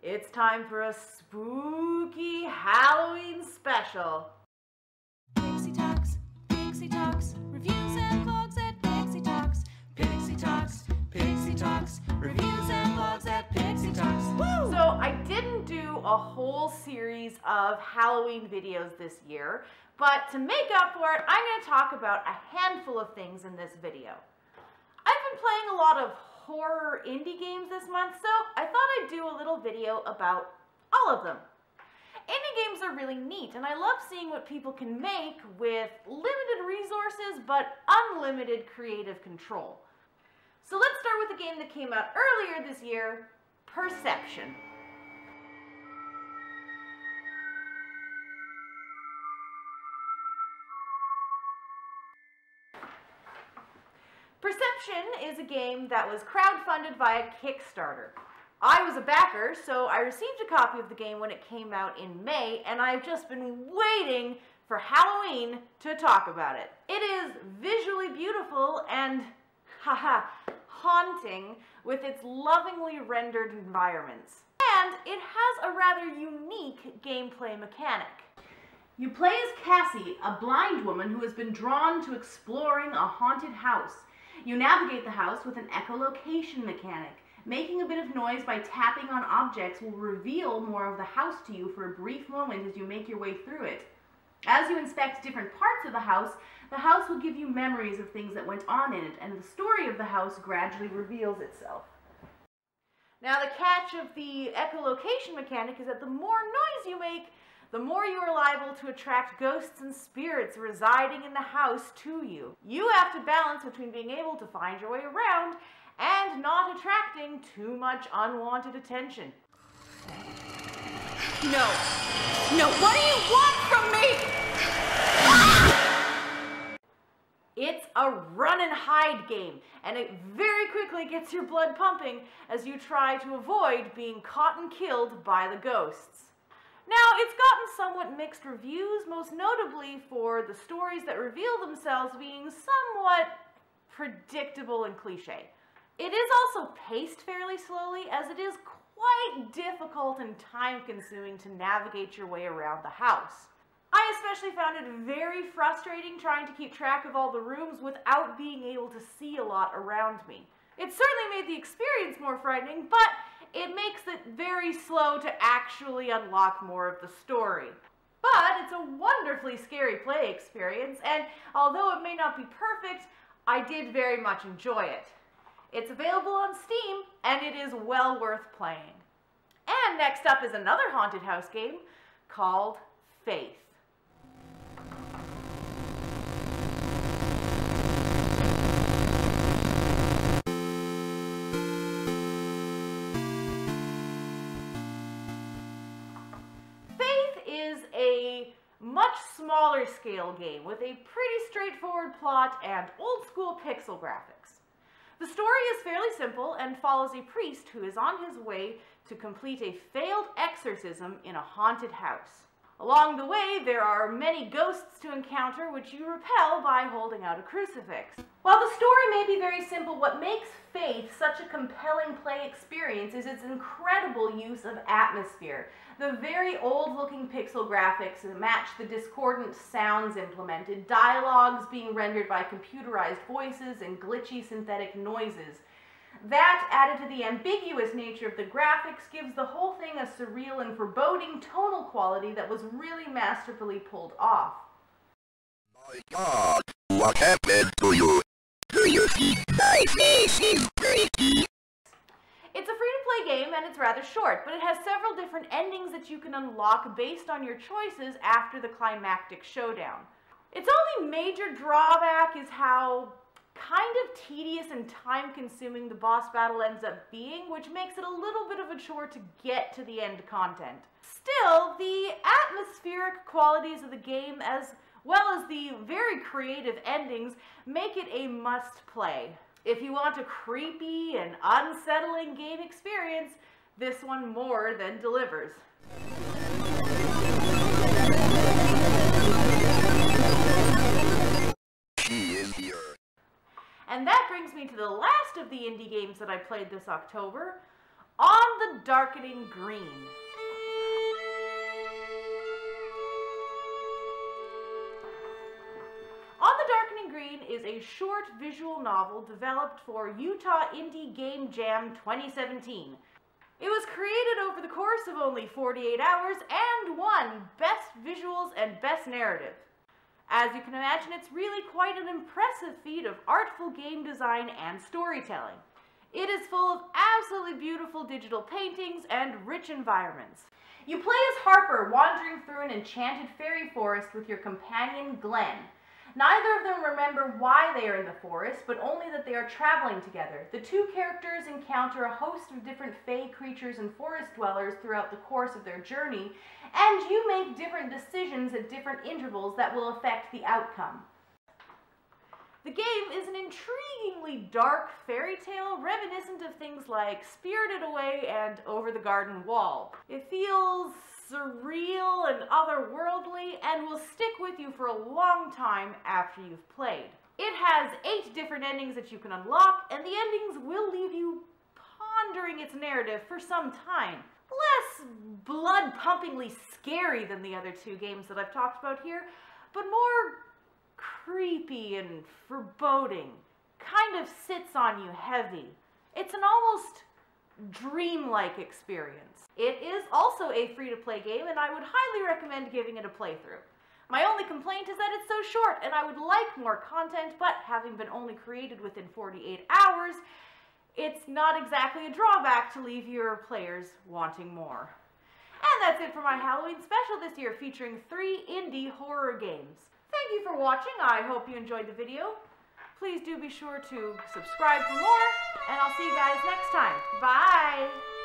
It's time for a spooky Halloween special. Pixie Talks, reviews and vlogs at Pixie Talks. Pixie Talks, reviews and vlogs at Pixie Talks. Woo! So I didn't do a whole series of Halloween videos this year, but to make up for it, I'm going to talk about a handful of things in this video. I've been playing a lot of horror indie games this month, so I thought I'd do a little video about all of them. Indie games are really neat, and I love seeing what people can make with limited resources but unlimited creative control. So let's start with a game that came out earlier this year, Perception. Perception is a game that was crowdfunded via Kickstarter. I was a backer, so I received a copy of the game when it came out in May, and I've just been waiting for Halloween to talk about it. It is visually beautiful and, haunting with its lovingly rendered environments. And it has a rather unique gameplay mechanic. You play as Cassie, a blind woman who has been drawn to exploring a haunted house. You navigate the house with an echolocation mechanic. Making a bit of noise by tapping on objects will reveal more of the house to you for a brief moment as you make your way through it. As you inspect different parts of the house will give you memories of things that went on in it, and the story of the house gradually reveals itself. Now, the catch of the echolocation mechanic is that the more noise you make, the more you are liable to attract ghosts and spirits residing in the house to you. You have to balance between being able to find your way around and not attracting too much unwanted attention. No, what do you want from me? It's a run and hide game, and it very quickly gets your blood pumping as you try to avoid being caught and killed by the ghosts. Now, it's gotten somewhat mixed reviews, most notably for the stories that reveal themselves being somewhat predictable and cliche. It is also paced fairly slowly, as it is quite difficult and time-consuming to navigate your way around the house. I especially found it very frustrating trying to keep track of all the rooms without being able to see a lot around me. It certainly made the experience more frightening, but it makes it very slow to actually unlock more of the story. But it's a wonderfully scary play experience, and although it may not be perfect, I did very much enjoy it. It's available on Steam, and it is well worth playing. And next up is another haunted house game called Faith. Much smaller scale game with a pretty straightforward plot and old school pixel graphics. The story is fairly simple and follows a priest who is on his way to complete a failed exorcism in a haunted house. Along the way, there are many ghosts to encounter which you repel by holding out a crucifix. While the story may be very simple, what makes Faith such a compelling play experience is its incredible use of atmosphere. The very old-looking pixel graphics match the discordant sounds implemented, dialogues being rendered by computerized voices and glitchy synthetic noises. That, added to the ambiguous nature of the graphics, gives the whole thing a surreal and foreboding tonal quality that was really masterfully pulled off. My God, what happened to you? Do you think my face is pretty? It's a free-to-play game and it's rather short, but it has several different endings that you can unlock based on your choices after the climactic showdown. Its only major drawback is how kind of tedious and time-consuming the boss battle ends up being, which makes it a little bit of a chore to get to the end content. Still, the atmospheric qualities of the game, as well as the very creative endings, make it a must-play. If you want a creepy and unsettling game experience, this one more than delivers. She is here. And that brings me to the last of the indie games that I played this October, On the Darkening Green. On the Darkening Green is a short visual novel developed for Utah Indie Game Jam 2017. It was created over the course of only 48 hours and won Best Visuals and Best Narrative. As you can imagine, it's really quite an impressive feat of artful game design and storytelling. It is full of absolutely beautiful digital paintings and rich environments. You play as Harper, wandering through an enchanted fairy forest with your companion Glenn. Neither of them remember why they are in the forest, but only that they are traveling together. The two characters encounter a host of different fey creatures and forest dwellers throughout the course of their journey, and you make different decisions at different intervals that will affect the outcome. The game is an intriguingly dark fairy tale reminiscent of things like Spirited Away and Over the Garden Wall. It feels surreal and otherworldly and will stick with you for a long time after you've played. It has 8 different endings that you can unlock, and the endings will leave you pondering its narrative for some time. Less blood-pumpingly scary than the other 2 games that I've talked about here, but more creepy and foreboding. Kind of sits on you heavy. It's an almost dreamlike experience. It is also a free-to-play game, and I would highly recommend giving it a playthrough. My only complaint is that it's so short, and I would like more content, but having been only created within 48 hours, it's not exactly a drawback to leave your players wanting more. And that's it for my Halloween special this year, featuring 3 indie horror games. Thank you for watching. I hope you enjoyed the video. Please do be sure to subscribe for more, and I'll see you guys next time. Bye!